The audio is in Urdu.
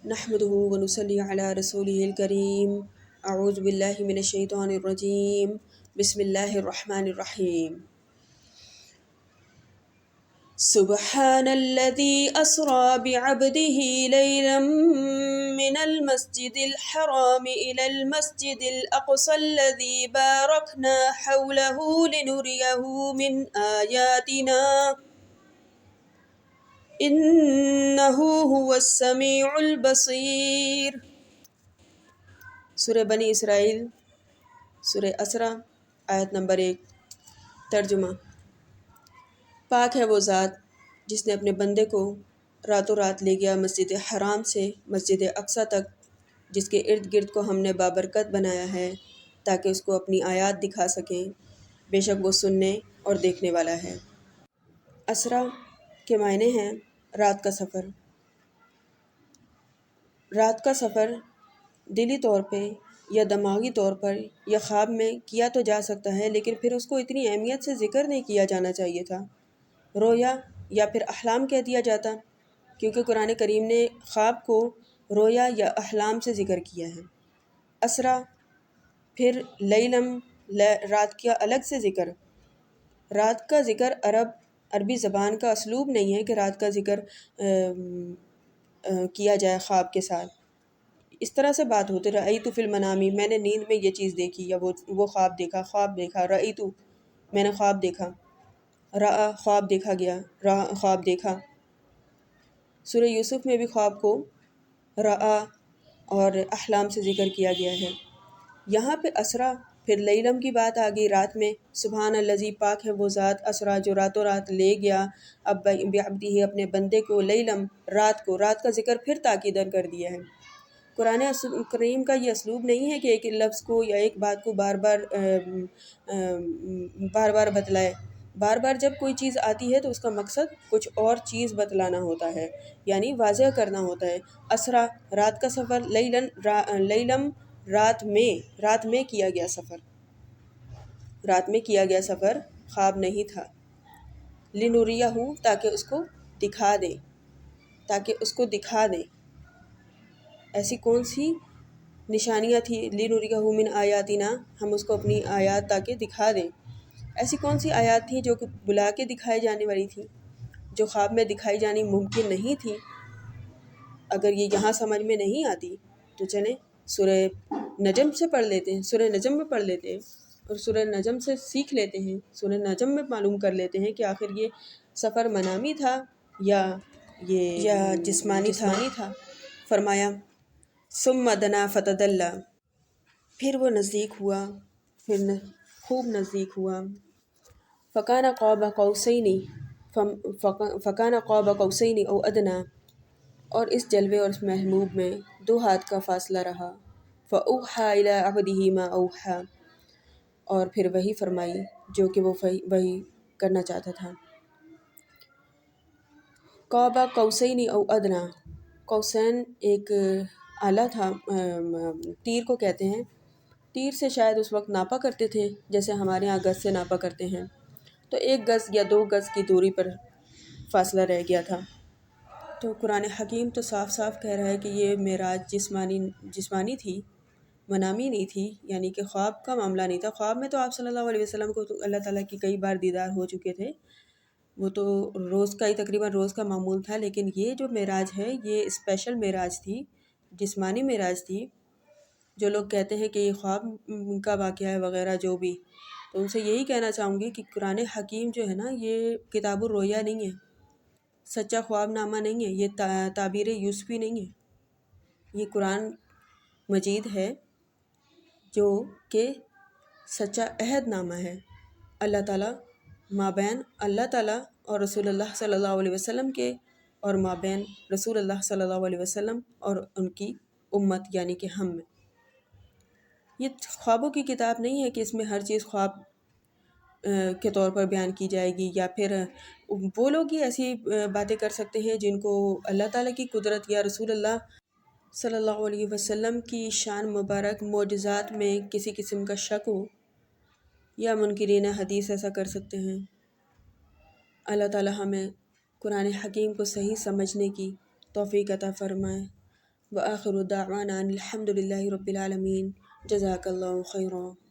نحمده ونصلي على رسوله الكريم اعوذ باللہ من الشیطان الرجیم بسم اللہ الرحمن الرحیم سبحان الذي أسرى بعبده ليلا من المسجد الحرام إلى المسجد الأقصى الذي باركنا حوله لنريه من آياتنا إنه هو السميع البصير۔ سورہ بنی اسرائیل، سورہ اسرا، آیت نمبر 1۔ ترجمہ۔ پاک ہے وہ ذات جس نے اپنے بندے کو راتوں رات لے گیا مسجد حرام سے مسجد اقصیٰ تک، جس کے ارد گرد کو ہم نے بابرکت بنایا ہے تاکہ اس کو اپنی آیات دکھا سکیں، بے شک وہ سننے اور دیکھنے والا ہے۔ اسرا کے معنی ہیں رات کا سفر۔ رات کا سفر دلی طور پہ یا دماغی طور پر یا خواب میں کیا تو جا سکتا ہے، لیکن پھر اس کو اتنی اہمیت سے ذکر نہیں کیا جانا چاہیے تھا۔ رویا یا پھر احلام کہہ دیا جاتا، کیونکہ قرآن کریم نے خواب کو رویا یا احلام سے ذکر کیا ہے۔ اسرا، پھر لیلم، رات کا الگ سے ذکر۔ رات کا ذکر عربی زبان کا اسلوب نہیں ہے کہ رات کا ذکر کیا جائے خواب کے ساتھ۔ اس طرح سے بات ہوتی، رأیت فی المنامی، میں نے نیند میں یہ چیز دیکھی، یا وہ خواب دیکھا، رأیت میں نے خواب دیکھا، رأى خواب دیکھا گیا، خواب دیکھا۔ سورہ یوسف میں بھی خواب کو رأى اور احلام سے ذکر کیا گیا ہے۔ یہاں پہ اسرا پھر لیلم کی بات آ گئی، رات میں۔ سبحان الذی، پاک ہے وہ ذات، اسرا جو راتوں رات لے گیا، بعبدہ اپنے بندے کو، لیلم رات کو، رات کا ذکر پھر تاکیدن کر دیا ہے۔ قرآن کریم کا یہ اسلوب نہیں ہے کہ ایک لفظ کو یا ایک بات کو بار بار بتلائے۔ بار بار جب کوئی چیز آتی ہے تو اس کا مقصد کچھ اور چیز بتلانا ہوتا ہے، یعنی واضح کرنا ہوتا ہے۔ اسرا رات کا سفر، لیلم رات میں کیا گیا سفر، رات میں کیا گیا سفر خواب نہیں تھا۔ لنریہ، تاکہ اس کو دکھا دیں، ایسی کون سی نشانیاں تھیں؟ لنریہ من آیاتنا، ہم اس کو اپنی آیات تاکہ دکھا دیں۔ ایسی کون سی آیات تھیں جو کہ بلا کے دکھائی جانے والی تھیں، جو خواب میں دکھائی جانی ممکن نہیں تھی؟ اگر یہ یہاں سمجھ میں نہیں آتی تو چلیں سورہ نجم سے پڑھ لیتے ہیں، سورہ نجم میں پڑھ لیتے ہیں اور سورہ نجم سے سیکھ لیتے ہیں، سورہ نجم میں معلوم کر لیتے ہیں کہ آخر یہ سفر منامی تھا یا جسمانی تھا۔ فرمایا ثم دنا فتدلی، پھر وہ نزدیک ہوا، پھر خوب نزدیک ہوا۔ فکان قاب قوسین او ادنی، اور اس جلوے اور اس محبوب میں 2 ہاتھ کا فاصلہ رہا۔ فأوحى إلى عبده ما أوحى، اور پھر وحی فرمائی جو کہ وہ وحی کرنا چاہتا تھا۔ قاب قوسین او ادنی، قوسین ایک آلہ تھا، تیر کو کہتے ہیں۔ تیر سے شاید اس وقت ناپا کرتے تھے جیسے ہمارے ہاں گز سے ناپا کرتے ہیں، تو 1 گز یا 2 گز کی دوری پر فاصلہ رہ گیا تھا۔ تو قرآن حکیم تو صاف صاف کہہ رہا ہے کہ یہ معراج جسمانی تھی، منامی نہیں تھی، یعنی کہ خواب کا معاملہ نہیں تھا۔ خواب میں تو آپ صلی اللہ علیہ وسلم کو تو اللہ تعالیٰ کی کئی بار دیدار ہو چکے تھے، وہ تو روز کا ہی تقریباً روز کا معمول تھا، لیکن یہ جو معراج ہے یہ اسپیشل معراج تھی، جسمانی معراج تھی۔ جو لوگ کہتے ہیں کہ یہ خواب کا واقعہ ہے وغیرہ جو بھی، تو ان سے یہی کہنا چاہوں گی کہ قرآن حکیم جو ہے نا، یہ کتاب الرؤیا نہیں ہے، سچا خواب نامہ نہیں ہے، یہ تعبیر یوسفی نہیں ہے، یہ قرآن مجید ہے جو کہ سچا عہد نامہ ہے۔ اللہ تعالیٰ مابین اللہ تعالیٰ اور رسول اللہ صلی اللہ علیہ وسلم کے، اور مابین رسول اللہ صلی اللہ علیہ وسلم اور ان کی امت یعنی کہ ہم میں۔ یہ خوابوں کی کتاب نہیں ہے کہ اس میں ہر چیز خواب کے طور پر بیان کی جائے گی، یا پھر وہ لوگ ہی ایسی باتیں کر سکتے ہیں جن کو اللہ تعالیٰ کی قدرت یا رسول اللہ صلی اللہ علیہ وسلم کی شان مبارک معجزات میں کسی قسم کا شک ہو، یا منکرین حدیث ایسا کر سکتے ہیں۔ اللہ تعالیٰ ہمیں قرآن حکیم کو صحیح سمجھنے کی توفیق عطا فرمائے۔ وآخر دعوانا ان الحمد للہ رب العالمین۔ جزاک اللہ خیرا۔